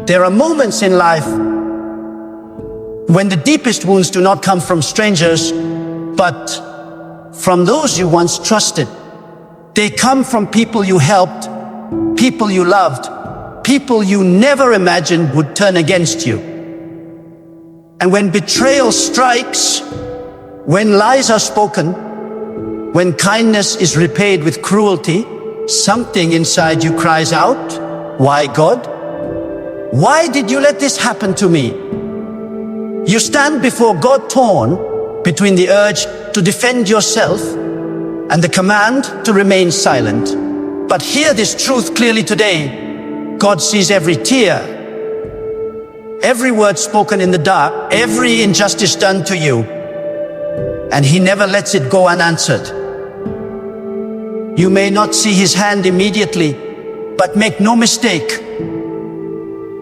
There are moments in life when the deepest wounds do not come from strangers, but from those you once trusted. They come from people you helped, people you loved, people you never imagined would turn against you. And when betrayal strikes, when lies are spoken, when kindness is repaid with cruelty, something inside you cries out, "Why, God? Why did you let this happen to me?" You stand before God torn between the urge to defend yourself and the command to remain silent. But hear this truth clearly today. God sees every tear, every word spoken in the dark, every injustice done to you, and He never lets it go unanswered. You may not see His hand immediately, but make no mistake,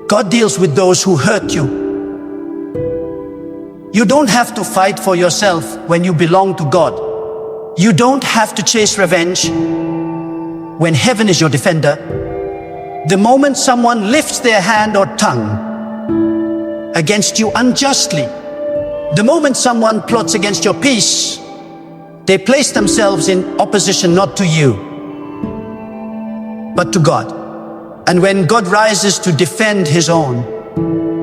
God deals with those who hurt you. You don't have to fight for yourself when you belong to God. You don't have to chase revenge when heaven is your defender. The moment someone lifts their hand or tongue against you unjustly, the moment someone plots against your peace, they place themselves in opposition not to you, but to God. And when God rises to defend His own,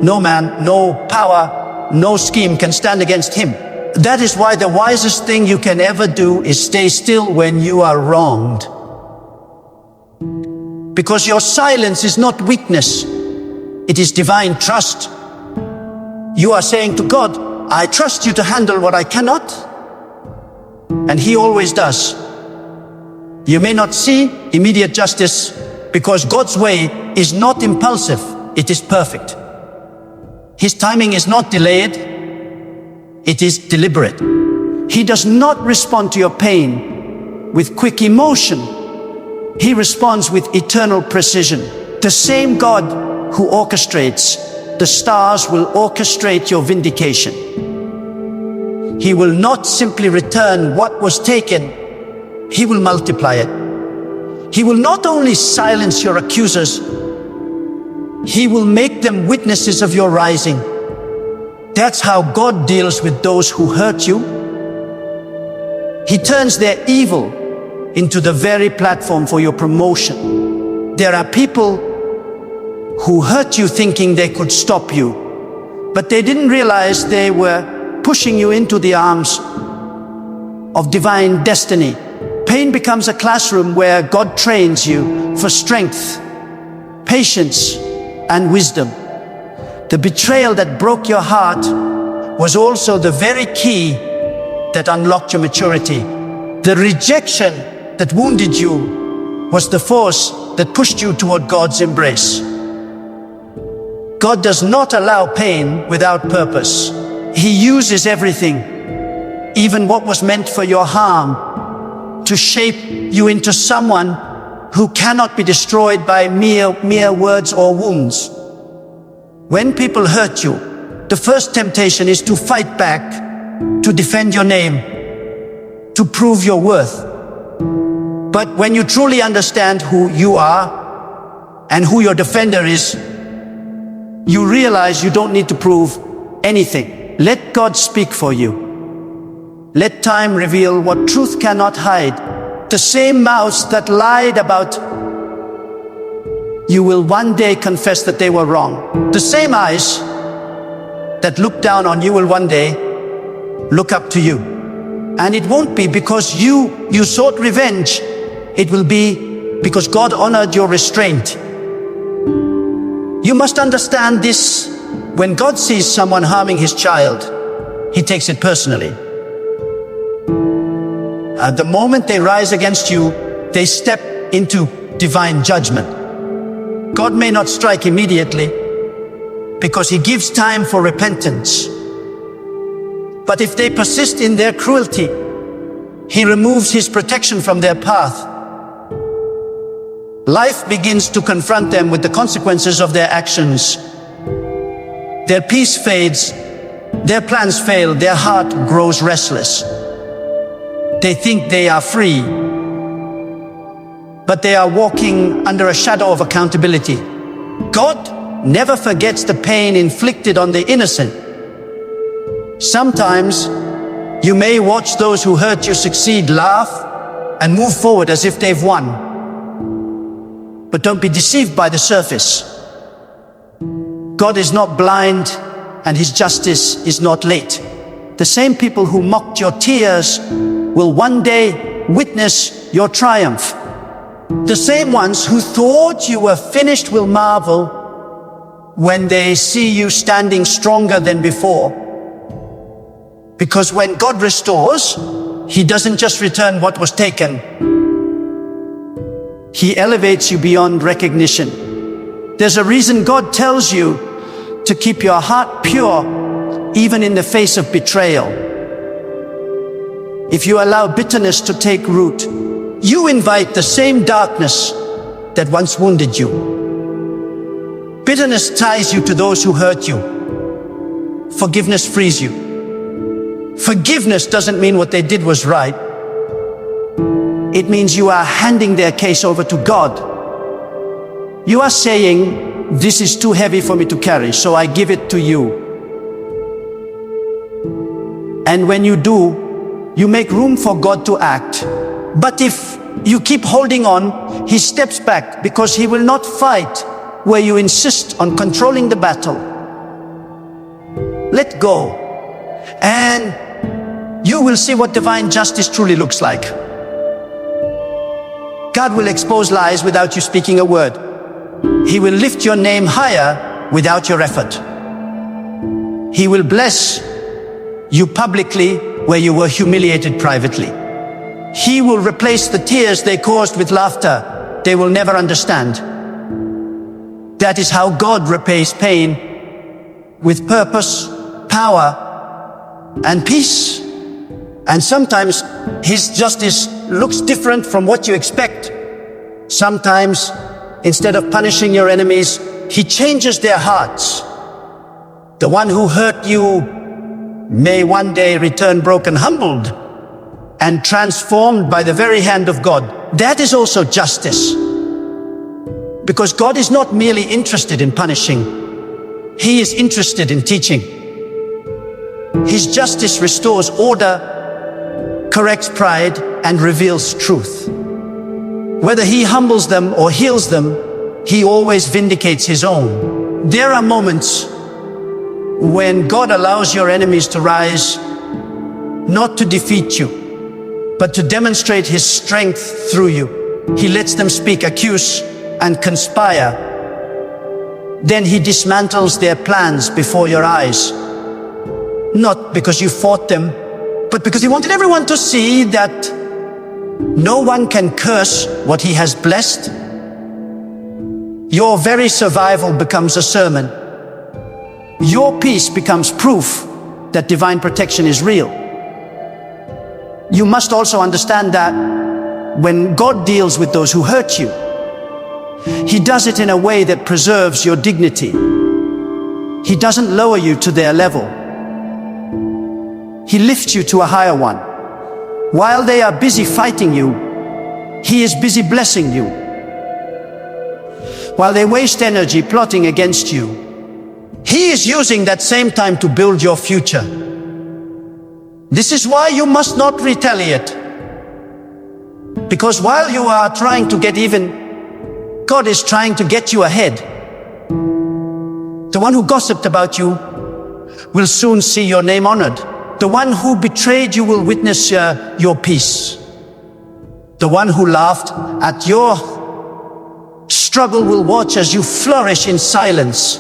no man, no power, no scheme can stand against Him. That is why the wisest thing you can ever do is stay still when you are wronged. Because your silence is not weakness, it is divine trust. You are saying to God, "I trust you to handle what I cannot," and He always does. You may not see immediate justice because God's way is not impulsive, it is perfect. His timing is not delayed, it is deliberate. He does not respond to your pain with quick emotion. He responds with eternal precision. The same God who orchestrates the stars will orchestrate your vindication. He will not simply return what was taken, He will multiply it. He will not only silence your accusers, He will make them witnesses of your rising. That's how God deals with those who hurt you. He turns their evil into the very platform for your promotion. There are people who hurt you thinking they could stop you, but they didn't realize they were pushing you into the arms of divine destiny. Pain becomes a classroom where God trains you for strength, patience, and wisdom. The betrayal that broke your heart was also the very key that unlocked your maturity. The rejection that wounded you was the force that pushed you toward God's embrace. God does not allow pain without purpose. He uses everything, even what was meant for your harm, to shape you into someone who cannot be destroyed by mere words or wounds. When people hurt you, the first temptation is to fight back, to defend your name, to prove your worth. But when you truly understand who you are and who your defender is, you realize you don't need to prove anything. Let God speak for you. Let time reveal what truth cannot hide. The same mouths that lied about you will one day confess that they were wrong. The same eyes that look down on you will one day look up to you. And it won't be because you sought revenge. It will be because God honored your restraint. You must understand this. When God sees someone harming His child, He takes it personally. At the moment they rise against you, they step into divine judgment. God may not strike immediately because He gives time for repentance. But if they persist in their cruelty, He removes His protection from their path. Life begins to confront them with the consequences of their actions. Their peace fades, their plans fail, their heart grows restless. They think they are free, but they are walking under a shadow of accountability. God never forgets the pain inflicted on the innocent. Sometimes you may watch those who hurt you succeed, laugh, and move forward as if they've won. But don't be deceived by the surface. God is not blind, and His justice is not late. The same people who mocked your tears will one day witness your triumph. The same ones who thought you were finished will marvel when they see you standing stronger than before. Because when God restores, He doesn't just return what was taken. He elevates you beyond recognition. There's a reason God tells you to keep your heart pure, even in the face of betrayal. If you allow bitterness to take root, you invite the same darkness that once wounded you. Bitterness ties you to those who hurt you. Forgiveness frees you. Forgiveness doesn't mean what they did was right. It means you are handing their case over to God. You are saying, this is too heavy for me to carry, so I give it to you. And when you do, you make room for God to act. But if you keep holding on, He steps back because He will not fight where you insist on controlling the battle. Let go, and you will see what divine justice truly looks like. God will expose lies without you speaking a word. He will lift your name higher without your effort. He will bless you publicly where you were humiliated privately. He will replace the tears they caused with laughter they will never understand. That is how God repays pain with purpose, power, and peace. And sometimes His justice looks different from what you expect. Sometimes, instead of punishing your enemies, He changes their hearts. The one who hurt you may one day return broken, humbled, and transformed by the very hand of God. That is also justice. Because God is not merely interested in punishing. He is interested in teaching. His justice restores order, corrects pride, and reveals truth. Whether He humbles them or heals them, He always vindicates His own. There are moments when God allows your enemies to rise, not to defeat you, but to demonstrate His strength through you. He lets them speak, accuse, and conspire. Then He dismantles their plans before your eyes. Not because you fought them, but because He wanted everyone to see that no one can curse what He has blessed. Your very survival becomes a sermon. Your peace becomes proof that divine protection is real. You must also understand that when God deals with those who hurt you, He does it in a way that preserves your dignity. He doesn't lower you to their level. He lifts you to a higher one. While they are busy fighting you, He is busy blessing you. While they waste energy plotting against you, He is using that same time to build your future. This is why you must not retaliate. Because while you are trying to get even, God is trying to get you ahead. The one who gossiped about you will soon see your name honored. The one who betrayed you will witness your peace. The one who laughed at your struggle will watch as you flourish in silence.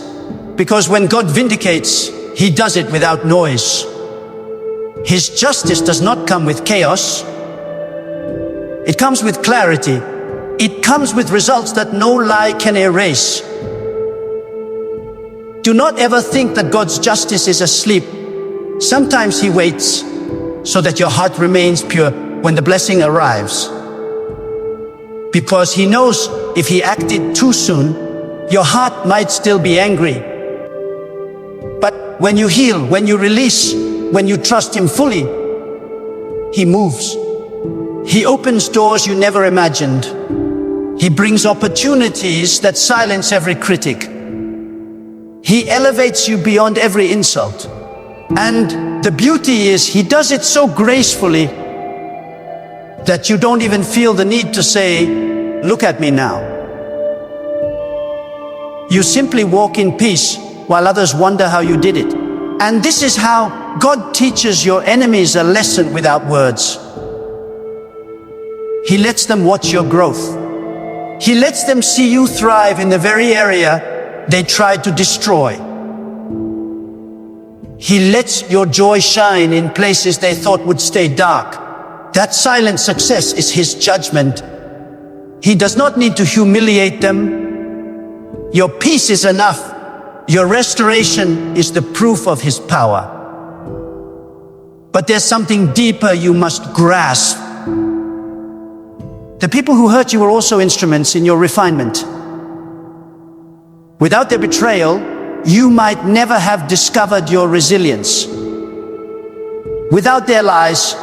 Because when God vindicates, He does it without noise. His justice does not come with chaos. It comes with clarity. It comes with results that no lie can erase. Do not ever think that God's justice is asleep. Sometimes He waits so that your heart remains pure when the blessing arrives. Because He knows if He acted too soon, your heart might still be angry. But when you heal, when you release, when you trust Him fully, He moves. He opens doors you never imagined. He brings opportunities that silence every critic. He elevates you beyond every insult. And the beauty is, he does it so gracefully that you don't even feel the need to say, "Look at me now." You simply walk in peace while others wonder how you did it. And this is how God teaches your enemies a lesson without words. He lets them watch your growth. He lets them see you thrive in the very area they tried to destroy. He lets your joy shine in places they thought would stay dark. That silent success is his judgment. He does not need to humiliate them. Your peace is enough. Your restoration is the proof of his power. But there's something deeper you must grasp. The people who hurt you were also instruments in your refinement. Without their betrayal, you might never have discovered your resilience. Without their lies,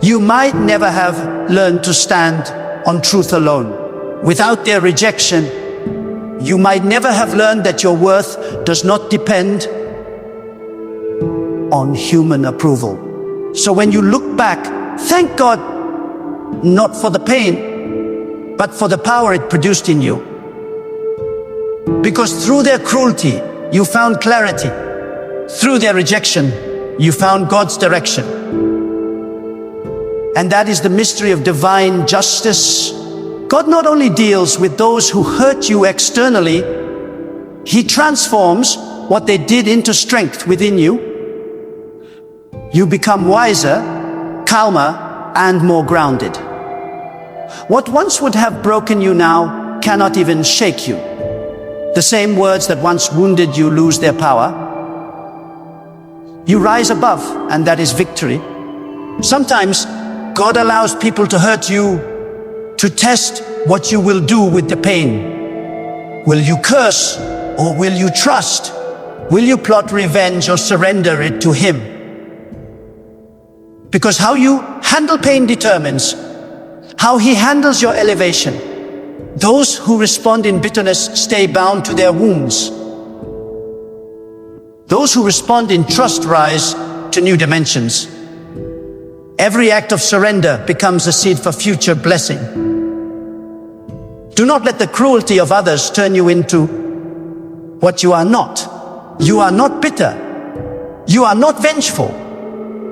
you might never have learned to stand on truth alone. Without their rejection, you might never have learned that your worth does not depend on human approval. So when you look back, thank God, not for the pain, but for the power it produced in you. Because through their cruelty, you found clarity. Through their rejection, you found God's direction. And that is the mystery of divine justice. God not only deals with those who hurt you externally, he transforms what they did into strength within you. You become wiser, calmer, and more grounded. What once would have broken you now cannot even shake you. The same words that once wounded you lose their power. You rise above, and that is victory. Sometimes God allows people to hurt you to test what you will do with the pain. Will you curse, or will you trust? Will you plot revenge or surrender it to him? Because how you handle pain determines how he handles your elevation. Those who respond in bitterness stay bound to their wounds. Those who respond in trust rise to new dimensions. Every act of surrender becomes a seed for future blessing. Do not let the cruelty of others turn you into what you are not. You are not bitter. You are not vengeful.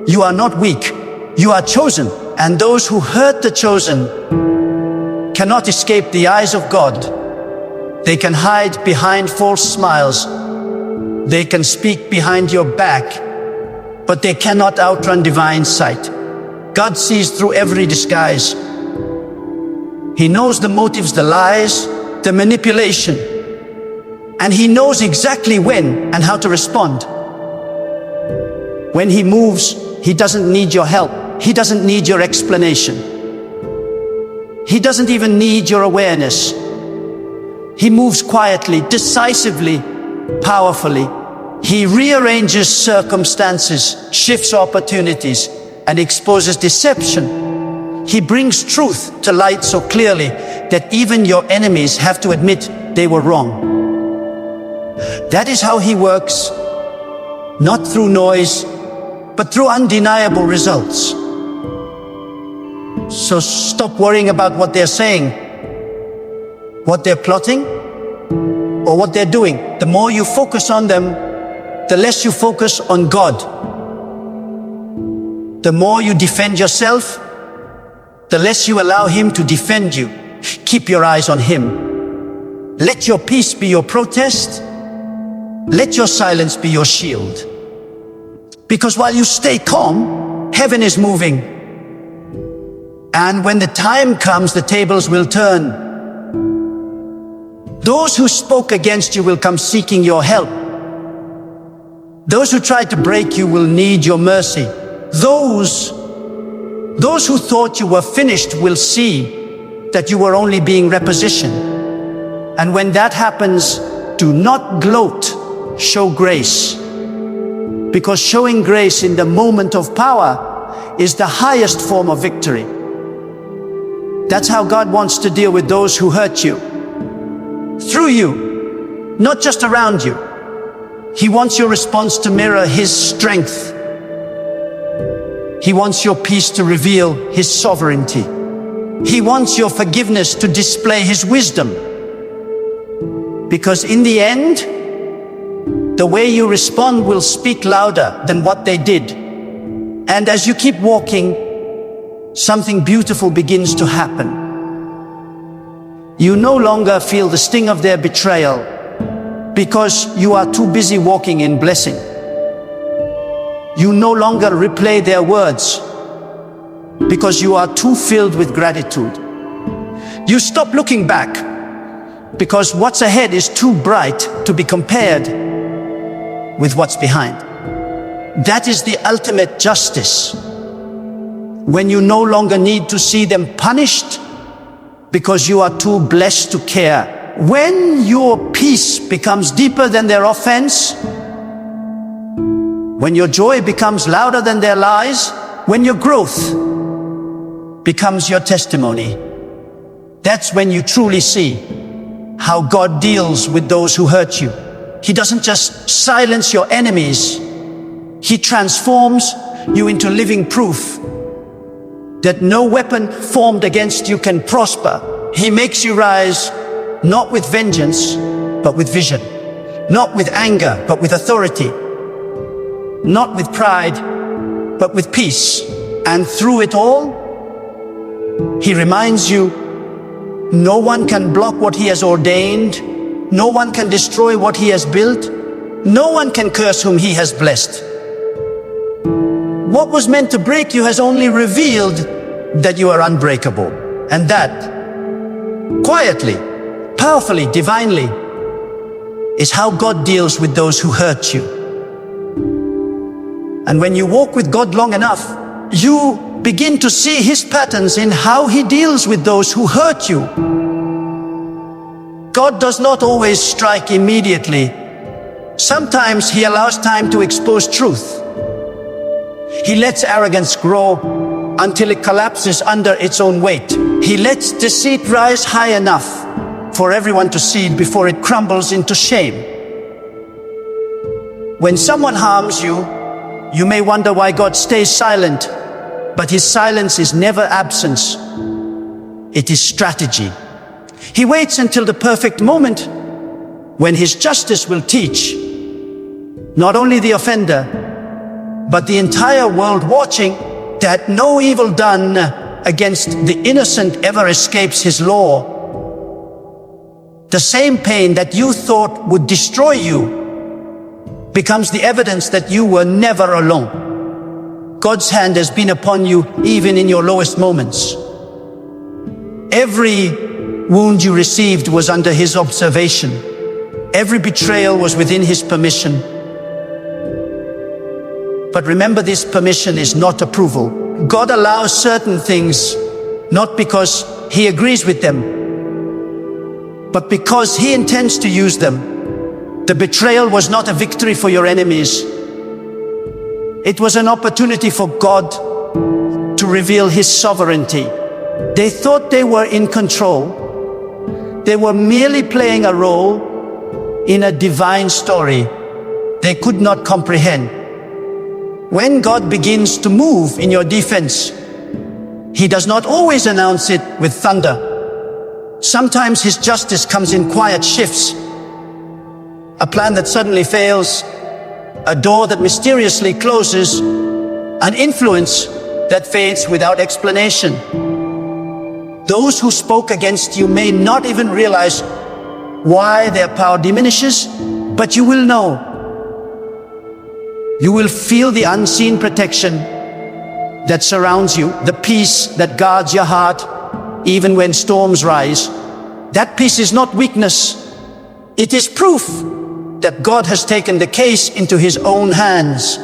You are not weak. You are chosen. And those who hurt the chosen cannot escape the eyes of God. They can hide behind false smiles. They can speak behind your back, but they cannot outrun divine sight. God sees through every disguise. He knows the motives, the lies, the manipulation, and he knows exactly when and how to respond. When he moves, he doesn't need your help. He doesn't need your explanation. He doesn't even need your awareness. He moves quietly, decisively, powerfully. He rearranges circumstances, shifts opportunities, and exposes deception. He brings truth to light so clearly that even your enemies have to admit they were wrong. That is how he works, not through noise, but through undeniable results. So stop worrying about what they're saying, what they're plotting, or what they're doing. The more you focus on them, the less you focus on God. The more you defend yourself, the less you allow him to defend you. Keep your eyes on him. Let your peace be your protest. Let your silence be your shield. Because while you stay calm, heaven is moving. And when the time comes, the tables will turn. Those who spoke against you will come seeking your help. Those who tried to break you will need your mercy. Those who thought you were finished will see that you were only being repositioned. And when that happens, do not gloat, show grace. Because showing grace in the moment of power is the highest form of victory. That's how God wants to deal with those who hurt you. Through you, not just around you. He wants your response to mirror His strength. He wants your peace to reveal His sovereignty. He wants your forgiveness to display His wisdom. Because in the end, the way you respond will speak louder than what they did. And as you keep walking, something beautiful begins to happen. You no longer feel the sting of their betrayal because you are too busy walking in blessing. You no longer replay their words because you are too filled with gratitude. You stop looking back because what's ahead is too bright to be compared with what's behind. That is the ultimate justice. When you no longer need to see them punished because you are too blessed to care. When your peace becomes deeper than their offense, when your joy becomes louder than their lies, when your growth becomes your testimony, that's when you truly see how God deals with those who hurt you. He doesn't just silence your enemies, He transforms you into living proof that no weapon formed against you can prosper. He makes you rise not with vengeance, but with vision. Not with anger, but with authority. Not with pride, but with peace. And through it all, He reminds you, no one can block what He has ordained. No one can destroy what He has built. No one can curse whom He has blessed. What was meant to break you has only revealed that you are unbreakable. And that, quietly, powerfully, divinely, is how God deals with those who hurt you. And when you walk with God long enough, you begin to see His patterns in how He deals with those who hurt you. God does not always strike immediately. Sometimes He allows time to expose truth. He lets arrogance grow until it collapses under its own weight. He lets deceit rise high enough for everyone to see it before it crumbles into shame. When someone harms you, you may wonder why God stays silent, but His silence is never absence. It is strategy. He waits until the perfect moment when His justice will teach not only the offender, but the entire world watching, that no evil done against the innocent ever escapes His law. The same pain that you thought would destroy you becomes the evidence that you were never alone. God's hand has been upon you even in your lowest moments. Every wound you received was under His observation. Every betrayal was within His permission. But remember, this permission is not approval. God allows certain things not because He agrees with them, but because He intends to use them. The betrayal was not a victory for your enemies. It was an opportunity for God to reveal His sovereignty. They thought they were in control. They were merely playing a role in a divine story they could not comprehend. When God begins to move in your defense, He does not always announce it with thunder. Sometimes His justice comes in quiet shifts. A plan that suddenly fails, a door that mysteriously closes, an influence that fades without explanation. Those who spoke against you may not even realize why their power diminishes, but you will know. You will feel the unseen protection that surrounds you, the peace that guards your heart even when storms rise. That peace is not weakness. It is proof that God has taken the case into His own hands.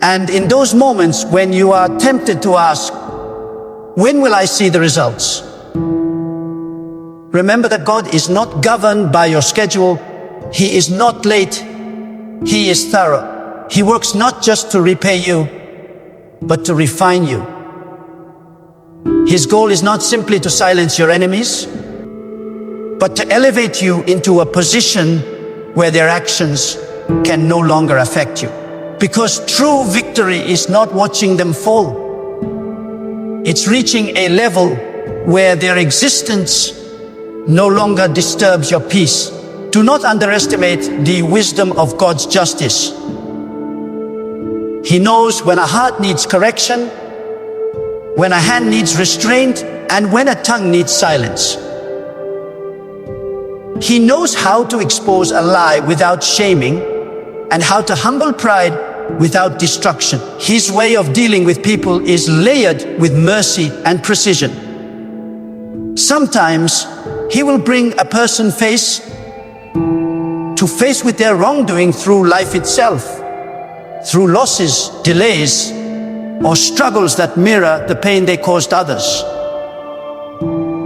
And in those moments when you are tempted to ask, when will I see the results? Remember that God is not governed by your schedule. He is not late. He is thorough. He works not just to repay you, but to refine you. His goal is not simply to silence your enemies, but to elevate you into a position where their actions can no longer affect you. Because true victory is not watching them fall. It's reaching a level where their existence no longer disturbs your peace. Do not underestimate the wisdom of God's justice. He knows when a heart needs correction, when a hand needs restraint, and when a tongue needs silence. He knows how to expose a lie without shaming and how to humble pride without destruction. His way of dealing with people is layered with mercy and precision. Sometimes He will bring a person face to face with their wrongdoing through life itself, through losses, delays, or struggles that mirror the pain they caused others.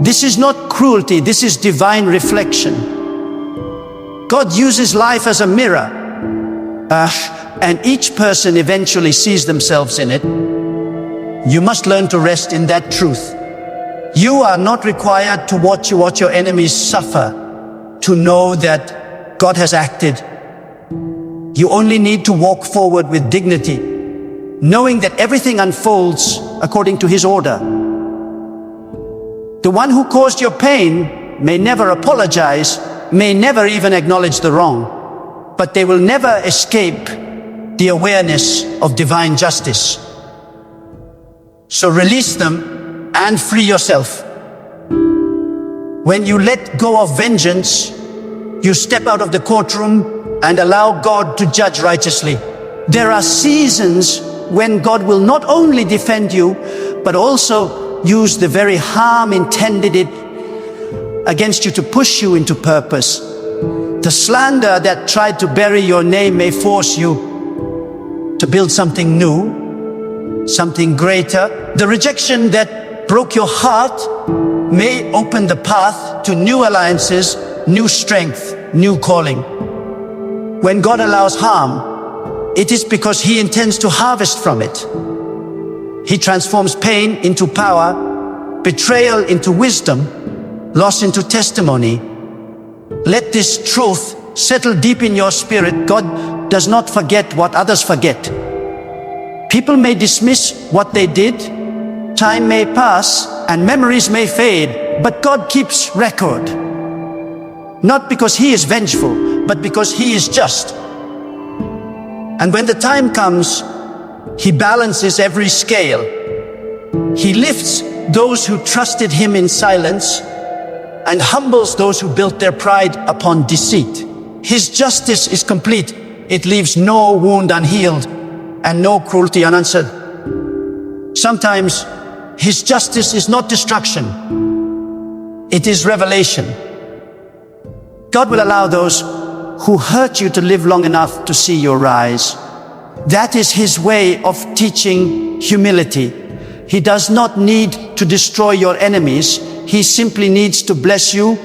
This is not cruelty, this is divine reflection. God uses life as a mirror, and each person eventually sees themselves in it. You must learn to rest in that truth. You are not required to watch what your enemies suffer to know that God has acted. You only need to walk forward with dignity, knowing that everything unfolds according to His order. The one who caused your pain may never apologize, may never even acknowledge the wrong, but they will never escape the awareness of divine justice. So release them and free yourself. When you let go of vengeance, you step out of the courtroom and allow God to judge righteously. There are seasons when God will not only defend you, but also use the very harm intended against you to push you into purpose. The slander that tried to bury your name may force you to build something new, something greater. The rejection that broke your heart may open the path to new alliances, new strength, new calling. When God allows harm, it is because He intends to harvest from it. He transforms pain into power, betrayal into wisdom, loss into testimony. Let this truth settle deep in your spirit. God does not forget what others forget. People may dismiss what they did, time may pass, and memories may fade, but God keeps record. Not because He is vengeful, but because He is just. And when the time comes, He balances every scale. He lifts those who trusted Him in silence and humbles those who built their pride upon deceit. His justice is complete. It leaves no wound unhealed and no cruelty unanswered. Sometimes His justice is not destruction. It is revelation. God will allow those who hurt you to live long enough to see your rise. That is His way of teaching humility. He does not need to destroy your enemies. He simply needs to bless you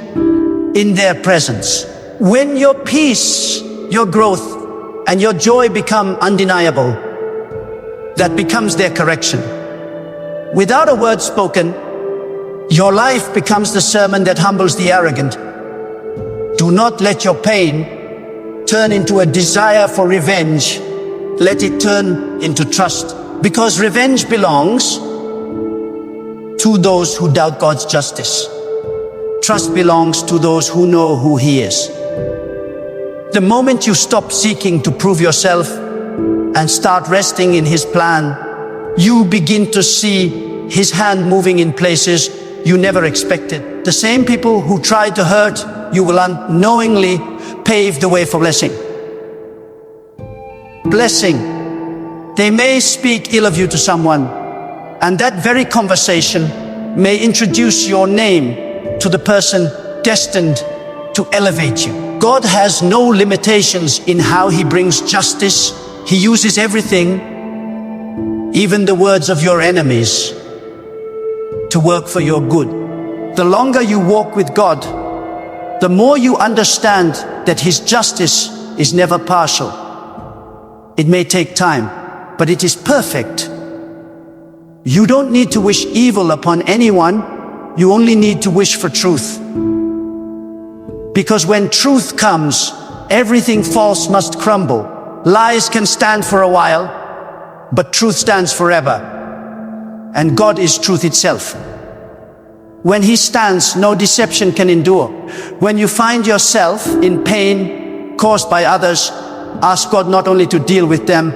in their presence. When your peace, your growth, and your joy become undeniable, that becomes their correction. Without a word spoken, your life becomes the sermon that humbles the arrogant. Do not let your pain turn into a desire for revenge. Let it turn into trust, because revenge belongs to those who doubt God's justice. Trust belongs to those who know who He is. The moment you stop seeking to prove yourself and start resting in His plan, you begin to see His hand moving in places you never expected. The same people who tried to hurt you will unknowingly pave the way for blessing. Blessing. They may speak ill of you to someone, and that very conversation may introduce your name to the person destined to elevate you. God has no limitations in how He brings justice. He uses everything, even the words of your enemies, to work for your good. The longer you walk with God, the more you understand that His justice is never partial. It may take time, but it is perfect. You don't need to wish evil upon anyone. You only need to wish for truth. Because when truth comes, everything false must crumble. Lies can stand for a while, but truth stands forever. And God is truth itself. When He stands, no deception can endure. When you find yourself in pain caused by others, ask God not only to deal with them,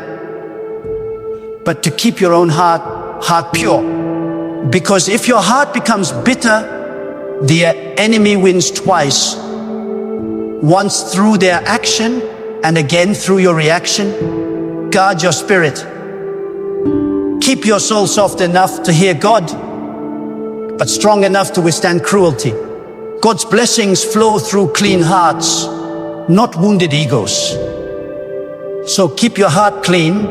but to keep your own heart pure. Because if your heart becomes bitter, the enemy wins twice. Once through their action, and again through your reaction. Guard your spirit. Keep your soul soft enough to hear God, but strong enough to withstand cruelty. God's blessings flow through clean hearts, not wounded egos. So keep your heart clean,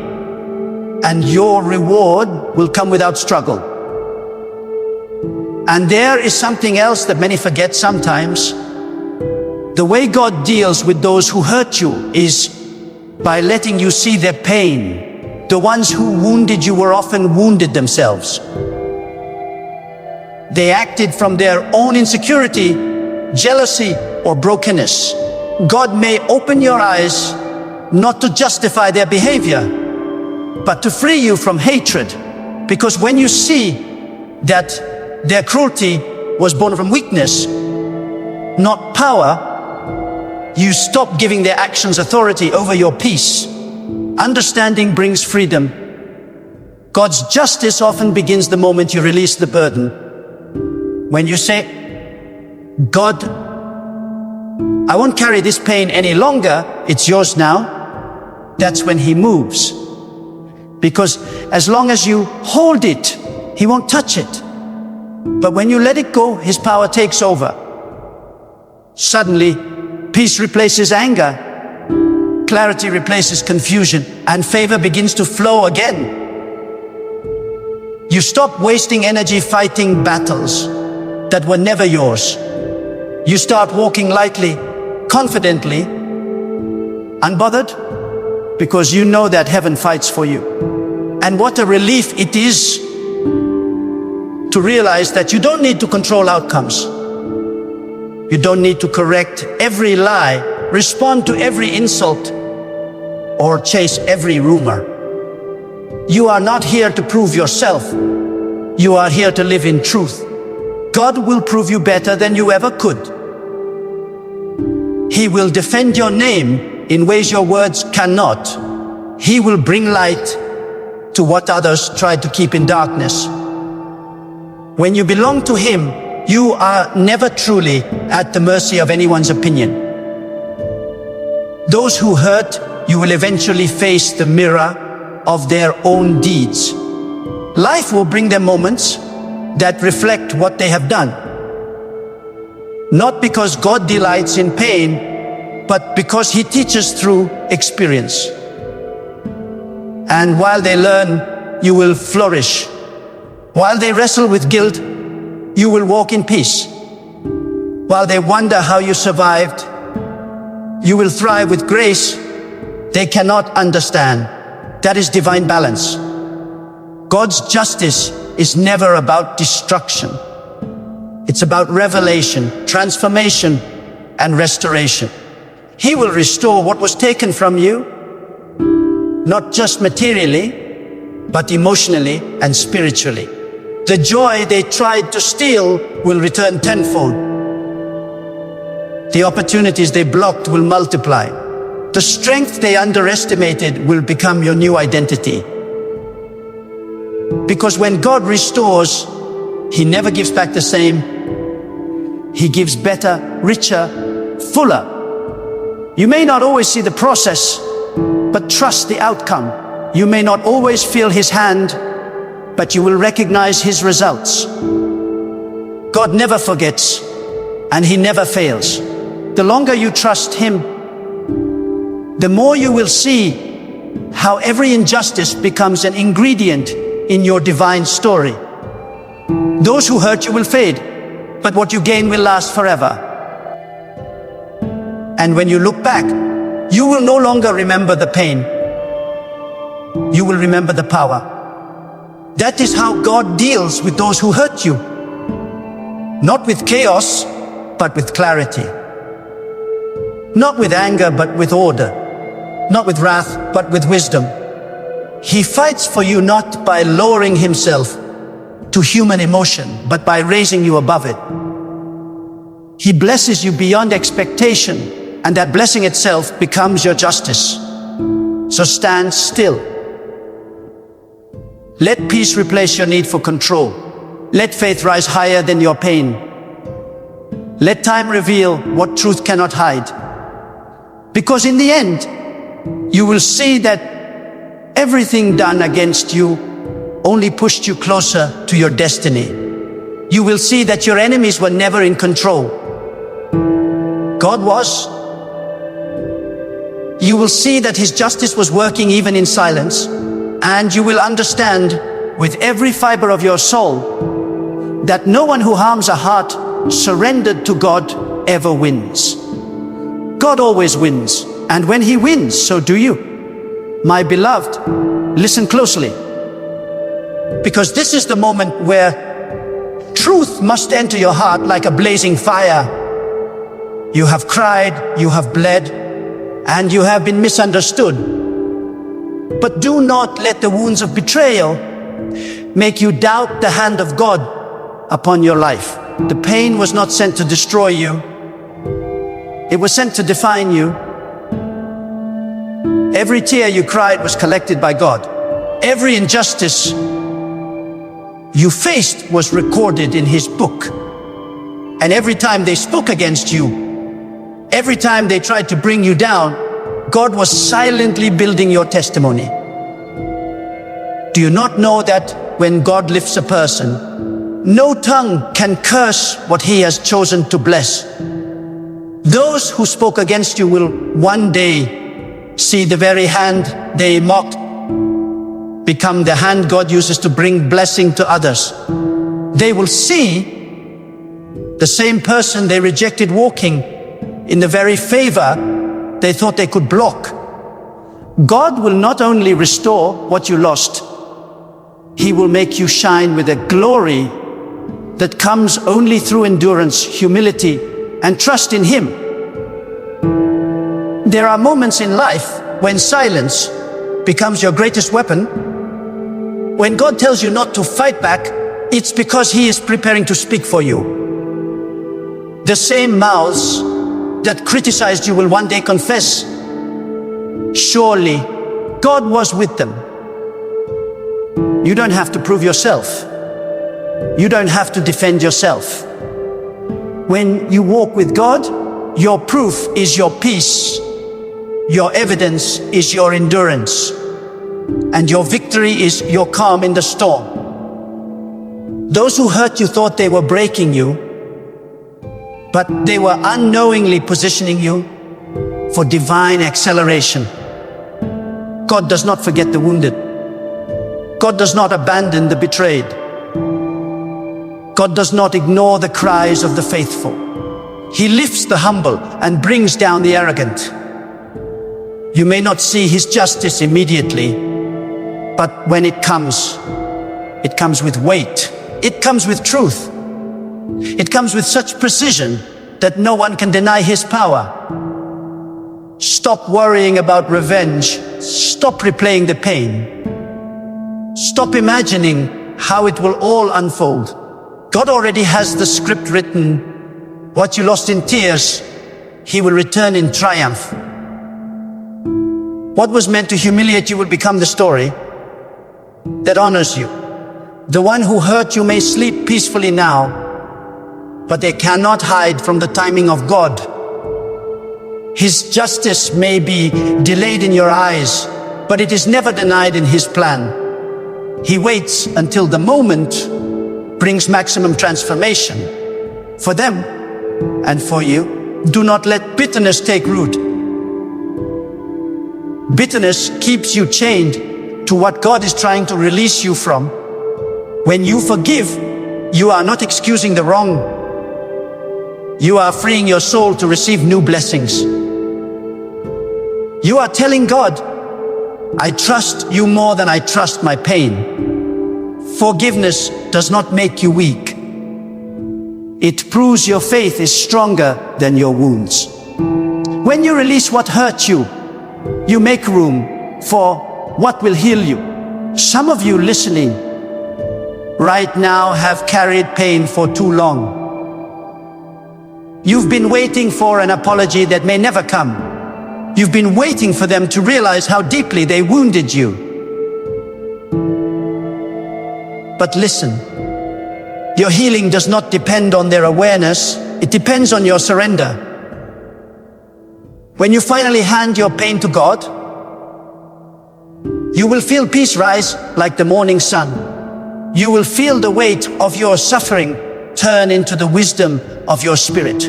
and your reward will come without struggle. And there is something else that many forget sometimes. The way God deals with those who hurt you is by letting you see their pain. The ones who wounded you were often wounded themselves. They acted from their own insecurity, jealousy, or brokenness. God may open your eyes not to justify their behavior, but to free you from hatred. Because when you see that their cruelty was born from weakness, not power, you stop giving their actions authority over your peace. Understanding brings freedom. God's justice often begins the moment you release the burden. When you say, God, I won't carry this pain any longer, it's yours now, that's when He moves. Because as long as you hold it, He won't touch it. But when you let it go, His power takes over. Suddenly, peace replaces anger, clarity replaces confusion, and favor begins to flow again. You stop wasting energy fighting battles that were never yours. You start walking lightly, confidently, unbothered, because you know that heaven fights for you. And what a relief it is to realize that you don't need to control outcomes. You don't need to correct every lie, respond to every insult, or chase every rumor. You are not here to prove yourself. You are here to live in truth. God will prove you better than you ever could. He will defend your name in ways your words cannot. He will bring light to what others tried to keep in darkness. When you belong to Him, you are never truly at the mercy of anyone's opinion. Those who hurt, you will eventually face the mirror of their own deeds. Life will bring them moments that reflect what they have done. Not because God delights in pain, but because He teaches through experience. And while they learn, you will flourish. While they wrestle with guilt, you will walk in peace. While they wonder how you survived, you will thrive with grace they cannot understand. That is divine balance. God's justice is never about destruction. It's about revelation, transformation, and restoration. He will restore what was taken from you, not just materially, but emotionally and spiritually. The joy they tried to steal will return tenfold. The opportunities they blocked will multiply. The strength they underestimated will become your new identity. Because when God restores, He never gives back the same. He gives better, richer, fuller. You may not always see the process, but trust the outcome. You may not always feel His hand, but you will recognize His results. God never forgets, and He never fails. The longer you trust Him, the more you will see how every injustice becomes an ingredient in your divine story. Those who hurt you will fade, but what you gain will last forever. And when you look back, you will no longer remember the pain. You will remember the power. That is how God deals with those who hurt you. Not with chaos, but with clarity. not with anger, but with order, not with wrath, but with wisdom. He fights for you not by lowering himself to human emotion, but by raising you above it. He blesses you beyond expectation, and that blessing itself becomes your justice. So stand still. Let peace replace your need for control. Let faith rise higher than your pain. Let time reveal what truth cannot hide. Because in the end, you will see that everything done against you only pushed you closer to your destiny. You will see that your enemies were never in control. God was. You will see that his justice was working even in silence, and you will understand with every fiber of your soul that no one who harms a heart surrendered to God ever wins. God always wins, and when he wins, so do you. My beloved, listen closely, because this is the moment where truth must enter your heart like a blazing fire. You have cried, you have bled, and you have been misunderstood. But do not let the wounds of betrayal make you doubt the hand of God upon your life. The pain was not sent to destroy you. It was sent to define you. Every tear you cried was collected by God. Every injustice you faced was recorded in his book. And every time they spoke against you, every time they tried to bring you down, God was silently building your testimony. Do you not know that when God lifts a person, no tongue can curse what he has chosen to bless? Those who spoke against you will one day see the very hand they mocked become the hand God uses to bring blessing to others. They will see the same person they rejected walking in the very favor they thought they could block. God will not only restore what you lost, he will make you shine with a glory that comes only through endurance, humility, and trust in him. There are moments in life when silence becomes your greatest weapon. When God tells you not to fight back, it's because he is preparing to speak for you. The same mouths that criticized you will one day confess, surely God was with them. You don't have to prove yourself. You don't have to defend yourself. When you walk with God, your proof is your peace. Your evidence is your endurance. And your victory is your calm in the storm. Those who hurt you thought they were breaking you, but they were unknowingly positioning you for divine acceleration. God does not forget the wounded. God does not abandon the betrayed. God does not ignore the cries of the faithful. He lifts the humble and brings down the arrogant. You may not see his justice immediately, but when it comes with weight. It comes with truth. It comes with such precision that no one can deny his power. Stop worrying about revenge. Stop replaying the pain. Stop imagining how it will all unfold. God already has the script written. What you lost in tears, he will return in triumph. What was meant to humiliate you will become the story that honors you. The one who hurt you may sleep peacefully now, but they cannot hide from the timing of God. His justice may be delayed in your eyes, but it is never denied in his plan. He waits until the moment brings maximum transformation for them and for you. Do not let bitterness take root. Bitterness keeps you chained to what God is trying to release you from. When you forgive, you are not excusing the wrong. You are freeing your soul to receive new blessings. You are telling God, I trust you more than I trust my pain. Forgiveness does not make you weak. It proves your faith is stronger than your wounds. When you release what hurt you, you make room for what will heal you. Some of you listening right now have carried pain for too long. You've been waiting for an apology that may never come. You've been waiting for them to realize how deeply they wounded you. But listen, your healing does not depend on their awareness, it depends on your surrender. When you finally hand your pain to God, you will feel peace rise like the morning sun. You will feel the weight of your suffering turn into the wisdom of your spirit.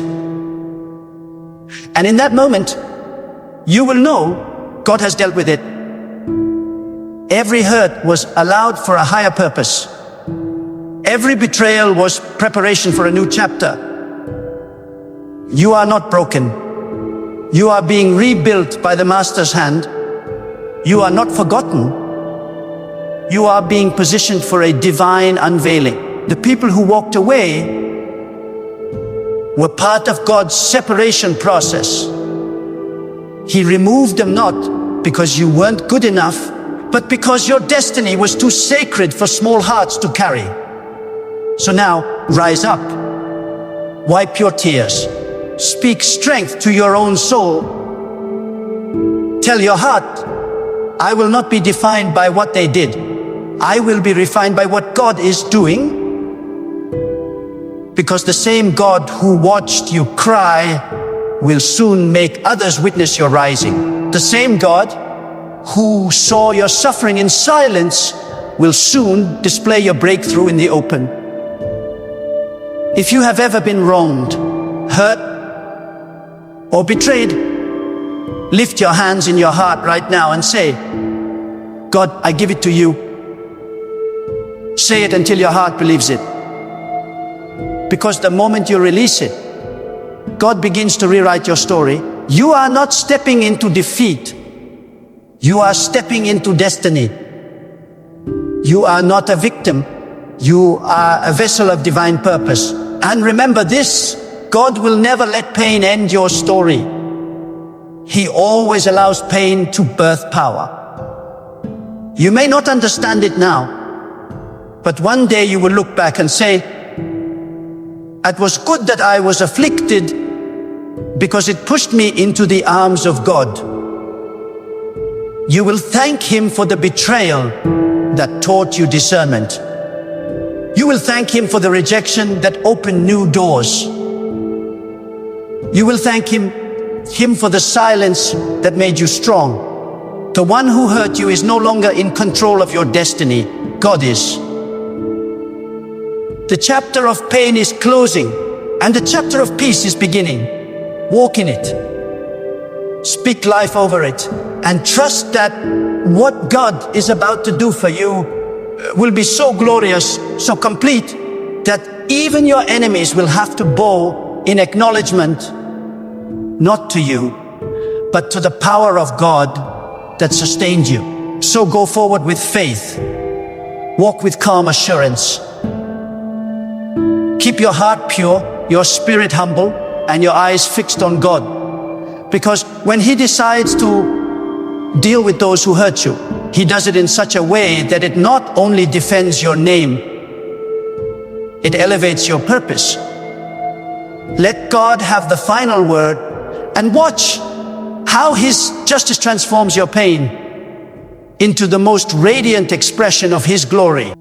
And in that moment, you will know God has dealt with it. Every hurt was allowed for a higher purpose. Every betrayal was preparation for a new chapter. You are not broken. You are being rebuilt by the Master's hand. You are not forgotten. You are being positioned for a divine unveiling. The people who walked away were part of God's separation process. He removed them not because you weren't good enough, but because your destiny was too sacred for small hearts to carry. So now, rise up. Wipe your tears. Speak strength to your own soul. Tell your heart, I will not be defined by what they did. I will be refined by what God is doing. Because the same God who watched you cry will soon make others witness your rising. The same God who saw your suffering in silence will soon display your breakthrough in the open. If you have ever been wronged, hurt, or betrayed, lift your hands in your heart right now and say, God, I give it to you. Say it until your heart believes it. Because the moment you release it, God begins to rewrite your story. You are not stepping into defeat. You are stepping into destiny. You are not a victim. You are a vessel of divine purpose. And remember this, God will never let pain end your story. He always allows pain to birth power. You may not understand it now, but one day you will look back and say, it was good that I was afflicted because it pushed me into the arms of God. You will thank Him for the betrayal that taught you discernment. You will thank Him for the rejection that opened new doors. You will thank Him for the silence that made you strong. The one who hurt you is no longer in control of your destiny. God is. The chapter of pain is closing, and the chapter of peace is beginning. Walk in it. Speak life over it, and trust that what God is about to do for you will be so glorious, so complete, that even your enemies will have to bow in acknowledgement, not to you, but to the power of God that sustained you. So go forward with faith. Walk with calm assurance. Keep your heart pure, your spirit humble, and your eyes fixed on God. Because when He decides to deal with those who hurt you, He does it in such a way that it not only defends your name, it elevates your purpose. Let God have the final word, and watch how His justice transforms your pain into the most radiant expression of His glory.